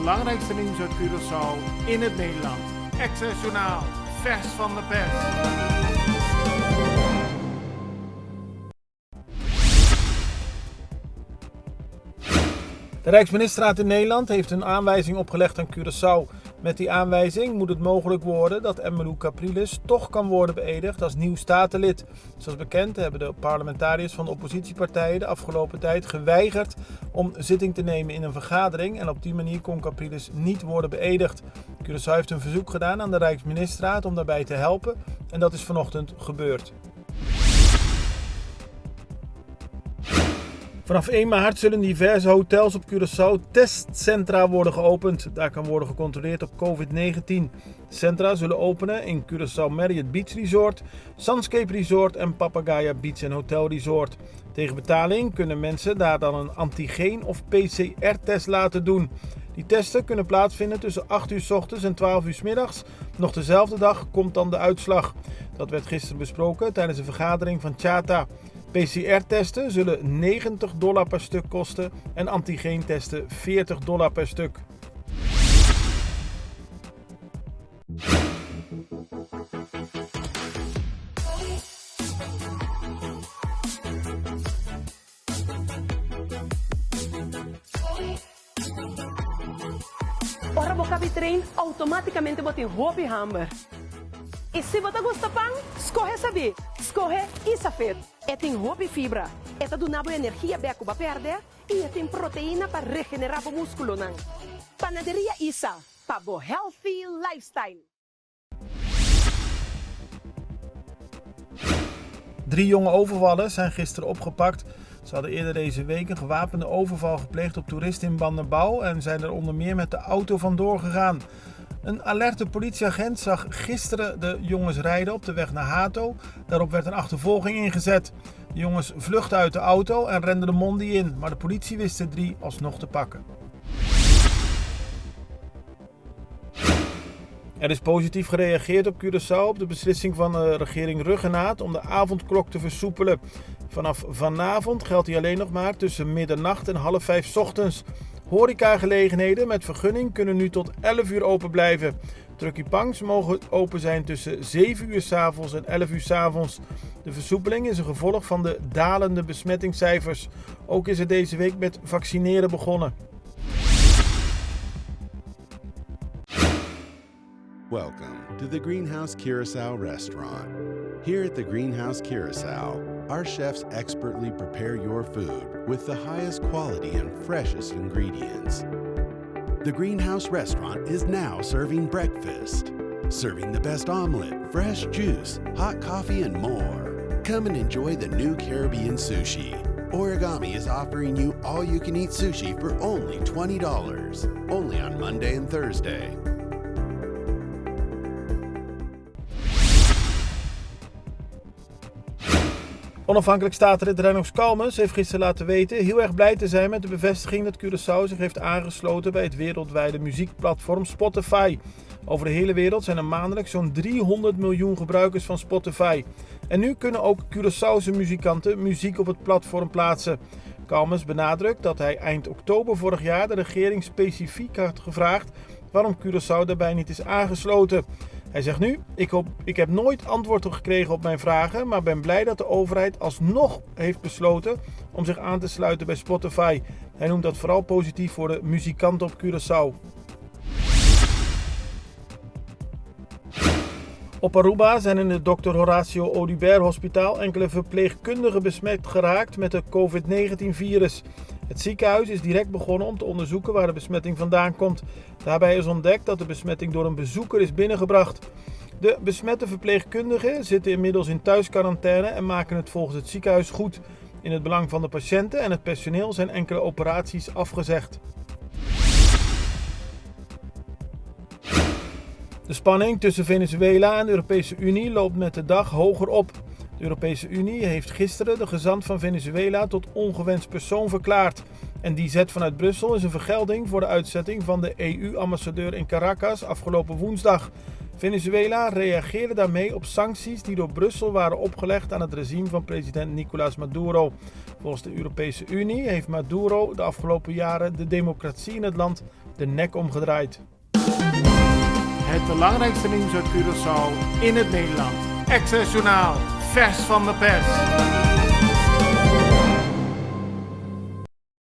belangrijkste nieuws uit Curaçao in het Nederland. Access Journaal, vers van de pers. De Rijksministerraad in Nederland heeft een aanwijzing opgelegd aan Curaçao. Met die aanwijzing moet het mogelijk worden dat Emmylou Capriles toch kan worden beëdigd als nieuw statenlid. Zoals bekend hebben de parlementariërs van de oppositiepartijen de afgelopen tijd geweigerd om zitting te nemen in een vergadering en op die manier kon Capriles niet worden beëdigd. Curaçao heeft een verzoek gedaan aan de Rijksministerraad om daarbij te helpen en dat is vanochtend gebeurd. Vanaf 1 maart zullen diverse hotels op Curaçao testcentra worden geopend. Daar kan worden gecontroleerd op COVID-19. De centra zullen openen in Curaçao Marriott Beach Resort, Sunscape Resort en Papagaia Beach Hotel Resort. Tegen betaling kunnen mensen daar dan een antigeen- of PCR-test laten doen. Die testen kunnen plaatsvinden tussen 8 uur 's ochtends en 12 uur 's middags. Nog dezelfde dag komt dan de uitslag. Dat werd gisteren besproken tijdens een vergadering van Tjata. PCR-testen zullen $90 per stuk kosten en antigeentesten $40 per stuk. Ora boca trem automaticamente bota em roupa e hammer. E se você gosta pão, escorre saber. Escorre e safet. É tem roupa e fibra. É do nabo energia beco para perder e é tem proteína para regenerar o músculo não. Panaderia Isa, para o healthy lifestyle. 3 jonge overvallers zijn gisteren opgepakt. Ze hadden eerder deze week een gewapende overval gepleegd op toeristen in Bandenbouw en zijn er onder meer met de auto vandoor gegaan. Een alerte politieagent zag gisteren de jongens rijden op de weg naar Hato. Daarop werd een achtervolging ingezet. De jongens vluchtten uit de auto en renden de Mondi in, maar de politie wist de 3 alsnog te pakken. Er is positief gereageerd op Curaçao op de beslissing van de regering Ruggenaat om de avondklok te versoepelen. Vanaf vanavond geldt die alleen nog maar tussen middernacht en 4:30 's ochtends. Horecagelegenheden met vergunning kunnen nu tot 11 uur open blijven. Truckypangs mogen open zijn tussen 7 uur 's avonds en 11 uur 's avonds. De versoepeling is een gevolg van de dalende besmettingscijfers. Ook is er deze week met vaccineren begonnen. Welcome to the Greenhouse Curaçao restaurant. Here at the Greenhouse Curaçao, our chefs expertly prepare your food with the highest quality and freshest ingredients. The Greenhouse restaurant is now serving breakfast, serving the best omelet, fresh juice, hot coffee, and more. Come and enjoy the new Caribbean sushi. Origami is offering you all-you-can-eat sushi for only $20, only on Monday and Thursday. Onafhankelijk statenlid Reinox Kalmers heeft gisteren laten weten heel erg blij te zijn met de bevestiging dat Curaçao zich heeft aangesloten bij het wereldwijde muziekplatform Spotify. Over de hele wereld zijn er maandelijks zo'n 300 miljoen gebruikers van Spotify. En nu kunnen ook Curaçaose muzikanten muziek op het platform plaatsen. Kalmers benadrukt dat hij eind oktober vorig jaar de regering specifiek had gevraagd waarom Curaçao daarbij niet is aangesloten. Hij zegt nu, ik heb nooit antwoord gekregen op mijn vragen, maar ben blij dat de overheid alsnog heeft besloten om zich aan te sluiten bij Spotify. Hij noemt dat vooral positief voor de muzikanten op Curaçao. Op Aruba zijn in het Dr. Horacio Odubert Hospitaal enkele verpleegkundigen besmet geraakt met de COVID-19-virus. Het ziekenhuis is direct begonnen om te onderzoeken waar de besmetting vandaan komt. Daarbij is ontdekt dat de besmetting door een bezoeker is binnengebracht. De besmette verpleegkundigen zitten inmiddels in thuisquarantaine en maken het volgens het ziekenhuis goed. In het belang van de patiënten en het personeel zijn enkele operaties afgezegd. De spanning tussen Venezuela en de Europese Unie loopt met de dag hoger op. De Europese Unie heeft gisteren de gezant van Venezuela tot ongewenst persoon verklaard. En die zet vanuit Brussel is een vergelding voor de uitzetting van de EU-ambassadeur in Caracas afgelopen woensdag. Venezuela reageerde daarmee op sancties die door Brussel waren opgelegd aan het regime van president Nicolás Maduro. Volgens de Europese Unie heeft Maduro de afgelopen jaren de democratie in het land de nek omgedraaid. Het belangrijkste nieuws uit Curaçao in het Nederland. Access Journaal, vers van de pers.